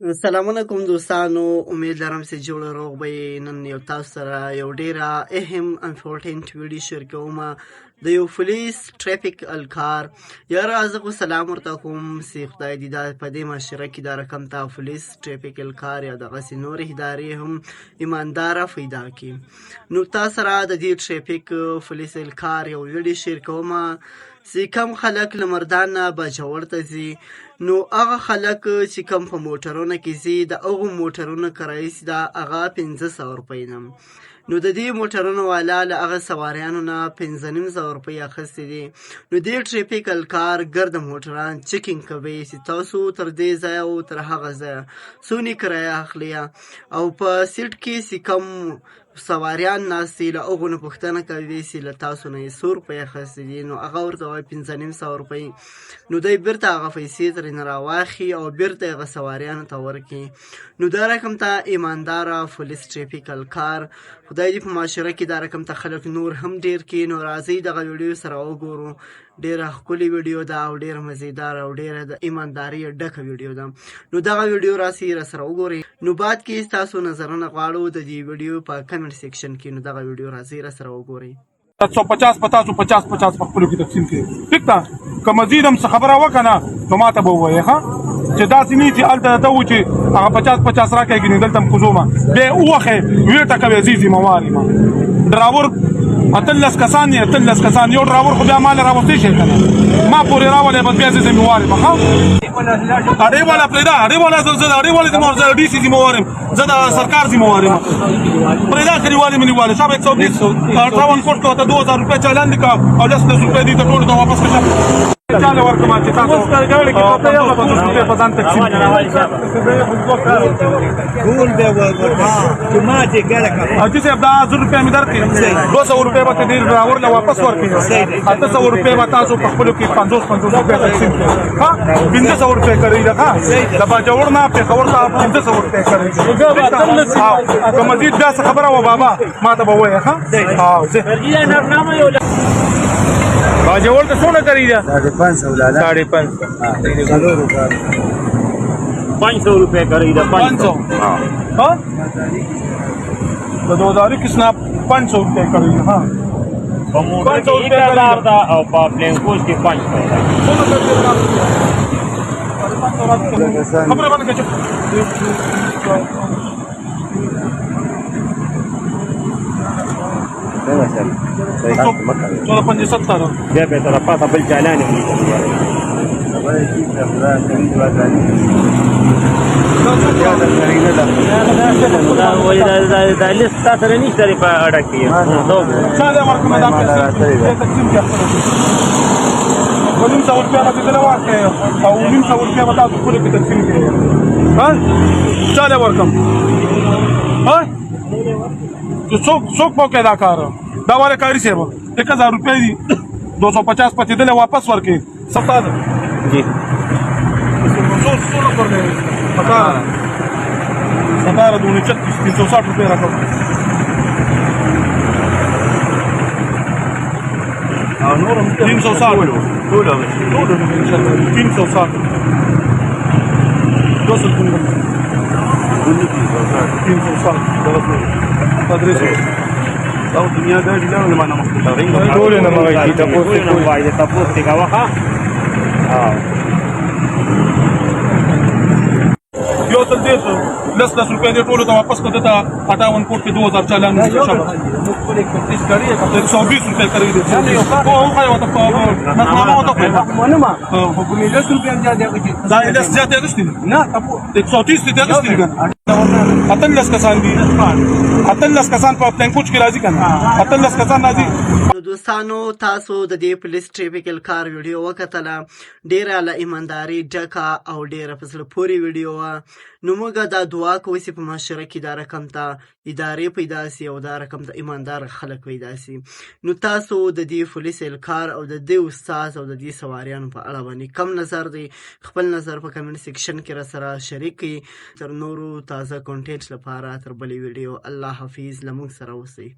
سلامونه کوم دوستانو، امید لرم چې جوړ روغ به یې. نن یو تاسو سره یو ډیره اهم امپورټنټ ویډیو شیر کوم د یو پولیس ټریفیک الکار. یاره زه خو سلام ورته کوم چې خدای دې دا په دې معاشره کې دا رقم ته پولیس ټریفیک الکار یا دغسې نورې ادارې هم ایمانداره پیدا کړي. نو تاسو سره د دې ټریفیک پولیس الکار یو ویډیو شیر کوم چې کم خلک له مردان نه باجوړ ته ځي. نو هغه خلک چې کم په موټرونه کې ځي د هغو موټرونه کرایه چې ده هغه 500 روپۍ نه. نو د دې موټرونو والا له هغه سواریانو نه 5,500 روپۍ اخیستې دي. نو دې ټریفیک الکار ګرده موټران چیکینګ کوي چې تاسو تر دې ځایه او تر هغه ځایه څومره کرایه اخلي او په سیټ کې چې کم سواریان ناست دي له هغو نه پوښتنه کوي چې له تاسو نه یې 100 روپۍ اخیستې دي. نو هغه ورته وایي 5,500 روپۍ. نو دی بیرته هغه پیسې ترېنه راواخلي او بیرته یې هغه سواریانو ته ورکړي. نو دا رقم ته ایمانداره پولیس ټریفیک الکار. خدای دې په معاشره کې دا رقم ته خلک نور هم ډېر کړي. نو راځئ دغه ویډیو سره وګورو. ډېره ښکلې ویډیو ده او ډېره مزیداره او ډېره د ایماندارۍ ډکه ویډیو ده. نو دغه ویډیو راسئ راسره وګورئ. نو بعد کې ستاسو نظرونه غواړو د دې ویډیو په کمنټ سیکشن کې. نو دغه ویډیو راسئ راسره وګورئ. 750 پتاسو 50 په خپلو کې تقسیم کړي. ټیک ده، که مزید هم څه خبره وکړه نه نو ماته به ووایې ښه، چې داسې نه چې هلته ته و چې هغه 50 راکړې ګنې دلته هم کوزومه بیا یې ووښې ویټه کوې زه ذمهوار یم. ډراور 18 کسان یې 18 کسان یو ډراور خو بیا ما له راوستی شي که نه ما پورې راولې بس بیا زه ذمهوار یم ښه. اړې والا پرېږده، اړې والا زه د اړې والې ذمهوار، زه د ډي سي ذمهوار یم، زه د سرکار ذمهوار یم. پرېږده کلیوالې مې نیولې صاحب 120 ټرانسپورټ ته 2000 روپۍ چالان دي او 10 روپۍ دي ته ټولو ته واپس کړه. چاله ورکړم چې تاسو 50 روپۍ په ځان تقسیم کړئ. حاجي صاحب دا 1000 روپۍ مې درکړي، 200 روپۍ به ته دې ډراور له واپس ورکړي، 800 روپۍ به تاسو په خپلو کې 50 روپۍ تقسیم کړئ ښه. 1500 روپۍ کړئ ده ښه. د باجوړ نه پېښور ته 1500 روپۍ کړئ. که مزید بیا څه خبره وه بابا ما ته به ووایې ښه. باجوړ ته څونه کری ده؟ 500 روپے کری ده. 500 हाँ तो 2021 ना 500 रुपये करेगी हाँ. मोटर की 1000 था और प्लेन कोच की 500 था. खबर बन के चलो 75 dia betul apa tabel jalan yang دا لیست تا سره نشته دی په اړه کې چاله ورکوم دا پیسې تقسیم کړئ. 900 روپیا به دې واخلې او 900 روپیا به تاسو خپل کې تقسیم کړئ ها. چاله ورکوم ها څوک پوکې دا کار دا واره کاری صاحب 1000 روپۍ دي 250 پتی دل واپس ورکړي. سفر جی څو پر دې 360 روپۍ راکړه. او نورم 360 ټول 360 او دنیا دا ډیره نه مانه مخته ټول نه مګی تاسو ته کاوه یو تل دې 10 روپۍ دې ټولو ته واپس کړه. ته 58 کوټ کې 2000 چالان دي شابه 120 روپۍ کړی دي او هغه وته په نامه وته منما حکومت 10 روپۍ زیاده دا 10 زیاده غشتي نه تاسو 130 دې غشتي کنه. 18 کسان دي 18 کسان په پلان کوچ کې راځي کنه 18 کسان راځي. دوستانو تاسو د دې پولیس ټریفیک الکار ویډیو وکتله، ډیره له ایمانداري ډکه او ډیره په زړه پورې ویډیو وه. نو موږ دا دعا کوو چې په معاشره کې دا رقم ته ادارې پیدا سي او دا رقم ته ایماندار خلک پیدا سي. نو تاسو د دې پولیس الکار او د دې استاد او د دې سواریانو په اړه باندې کم نظر دی؟ خپل نظر په کمنټ سیکشن کې راسره شریک کړئ. تر نورو تازه کانټینټ لپاره تر بلې ویډیو الله حافظ. له موږ سره اوسئ.